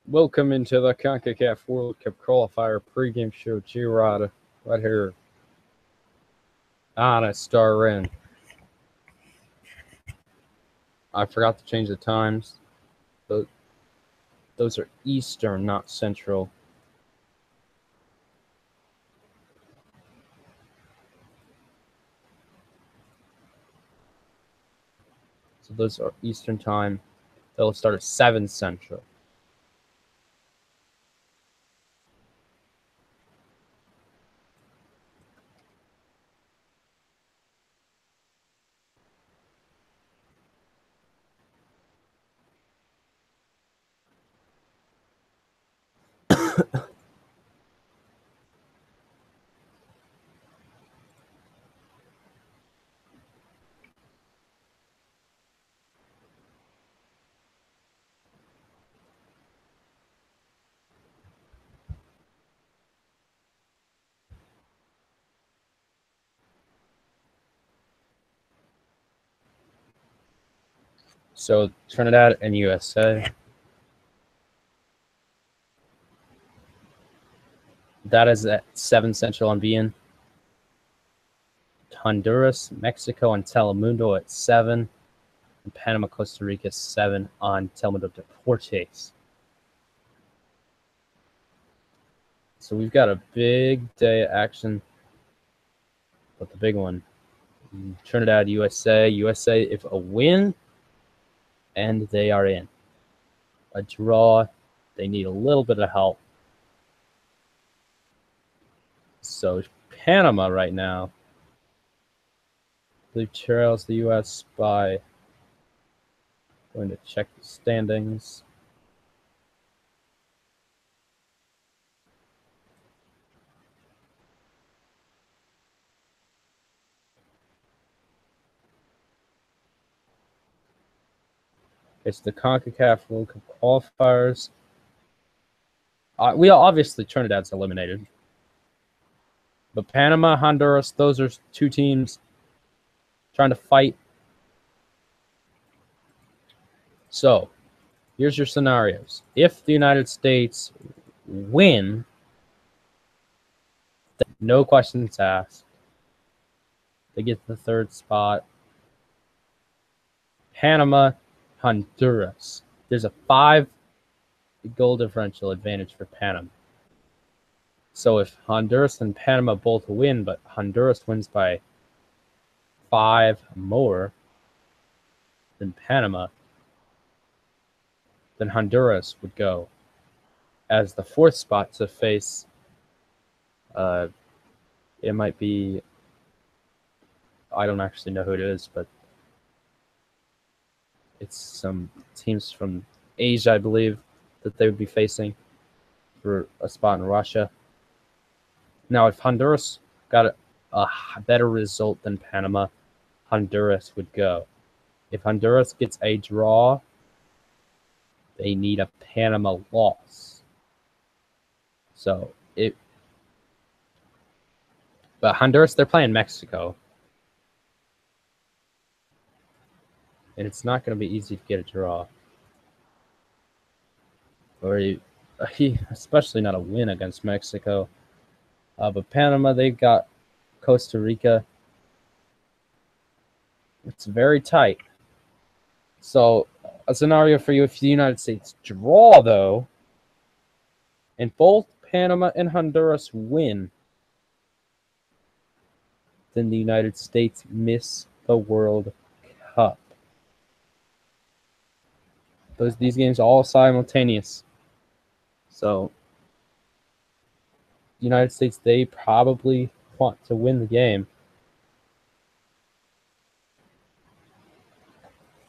Welcome into the Concacaf World Cup Qualifier pregame show. G-Rod right here on a Star Inn. I forgot to change the times. Those are Eastern, not Central. So those are Eastern time. They'll start at 7 Central. So Trinidad and USA. That is at 7 Central on beIN. Honduras, Mexico on Telemundo at 7. And Panama, Costa Rica 7 on Telemundo Deportes. So we've got a big day of action. But the big one, Trinidad, USA. USA, if a win, and they are in. A draw, they need a little bit of help. So Panama right now, I believe trails the U.S. by, going to check the standings. It's the Concacaf World Cup qualifiers. Obviously Trinidad's eliminated. But Panama, Honduras, those are two teams trying to fight. So here's your scenarios. If the United States win, no questions asked, they get the third spot. Panama, Honduras. There's a 5-goal differential advantage for Panama. So if Honduras and Panama both win, but Honduras wins by 5 more than Panama, then Honduras would go as the 4th spot to face, it might be, I don't actually know who it is, but it's some teams from Asia, I believe, that they would be facing for a spot in Russia. Now, if Honduras got a better result than Panama, Honduras would go. If Honduras gets a draw, they need a Panama loss. But Honduras, they're playing Mexico. And it's not going to be easy to get a draw. Or especially not a win against Mexico. But Panama, they've got Costa Rica. It's very tight. So a scenario for you, if the United States draw, though, and both Panama and Honduras win, then the United States miss the World Cup. These games are all simultaneous. So the United States, they probably want to win the game.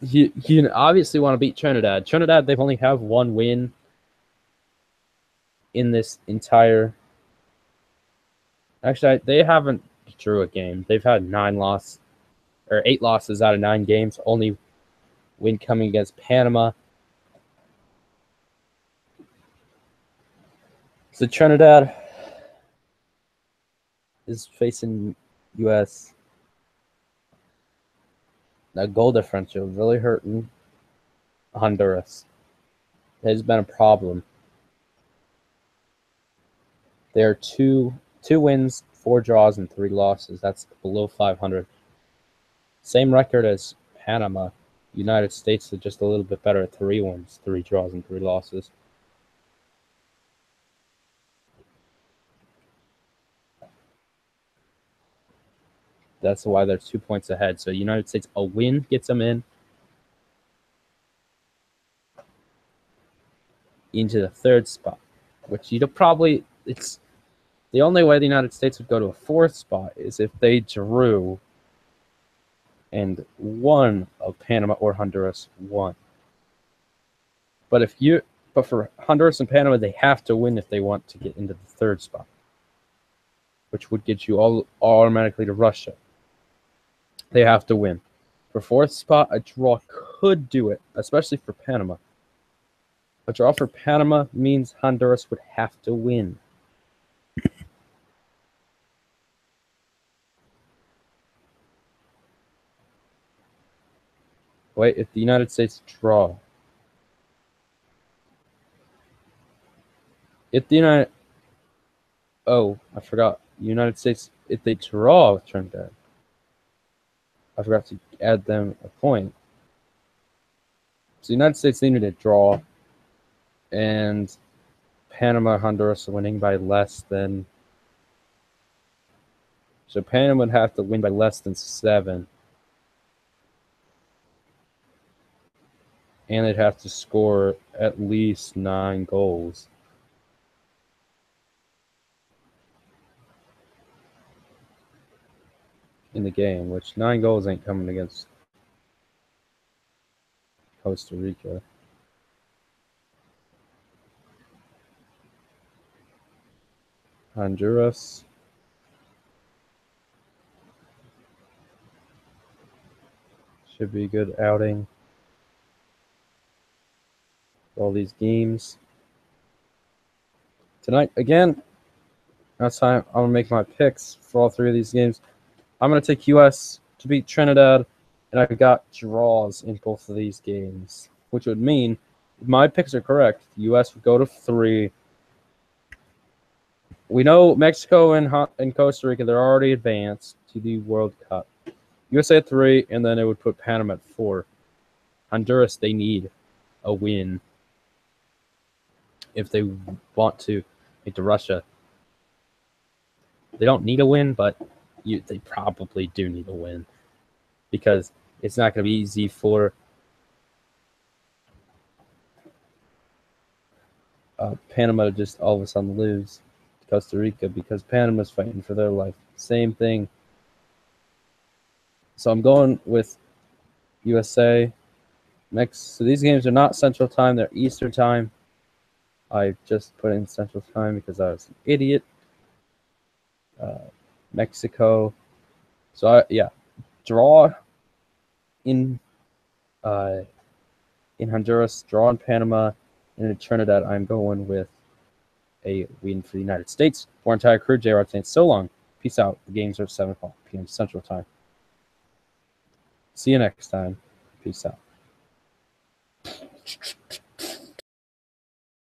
You obviously want to beat Trinidad. Trinidad, they've only have one win in this entire. Actually, they haven't drew a game. They've had 8 losses out of 9 games. Only win coming against Panama. So Trinidad is facing U.S. That goal differential really hurting Honduras. It has been a problem. They're two wins, 4 draws, and 3 losses. That's below 500. Same record as Panama. United States is just a little bit better at 3 wins, 3 draws, and 3 losses. That's why they're 2 points ahead. So United States, a win gets them into the 3rd spot, which it's the only way the United States would go to a 4th spot is if they drew and one of Panama or Honduras won. But for Honduras and Panama, they have to win if they want to get into the 3rd spot, which would get you all automatically to Russia. They have to win. For 4th spot, a draw could do it, especially for Panama. A draw for Panama means Honduras would have to win. Wait, if the United States draw. Oh, I forgot. United States, if they draw with Trinidad, I forgot to add them a point. So the United States needed a draw, and Panama, Honduras are winning by less than. So Panama would have to win by less than 7. And they'd have to score at least 9 goals. In the game, which 9 goals ain't coming against Costa Rica. Honduras. Should be a good outing. All these games. Tonight, again, that's time I'm going to make my picks for all 3 of these games. I'm going to take U.S. to beat Trinidad, and I've got draws in both of these games, which would mean if my picks are correct, U.S. would go to 3. We know Mexico and Costa Rica, they're already advanced to the World Cup. USA at 3, and then it would put Panama at 4. Honduras, they need a win if they want to make to Russia. They don't need a win, but they probably do need a win because it's not going to be easy for Panama to just all of a sudden lose to Costa Rica because Panama's fighting for their life. Same thing. So I'm going with USA. So these games are not Central Time. They're Eastern Time. I just put in Central Time because I was an idiot. Mexico. So, draw in Honduras, draw in Panama, and in Trinidad, I'm going with a win for the United States. For our entire crew, J-Rod saying so long. Peace out. The games are at 7 p.m. Central Time. See you next time. Peace out.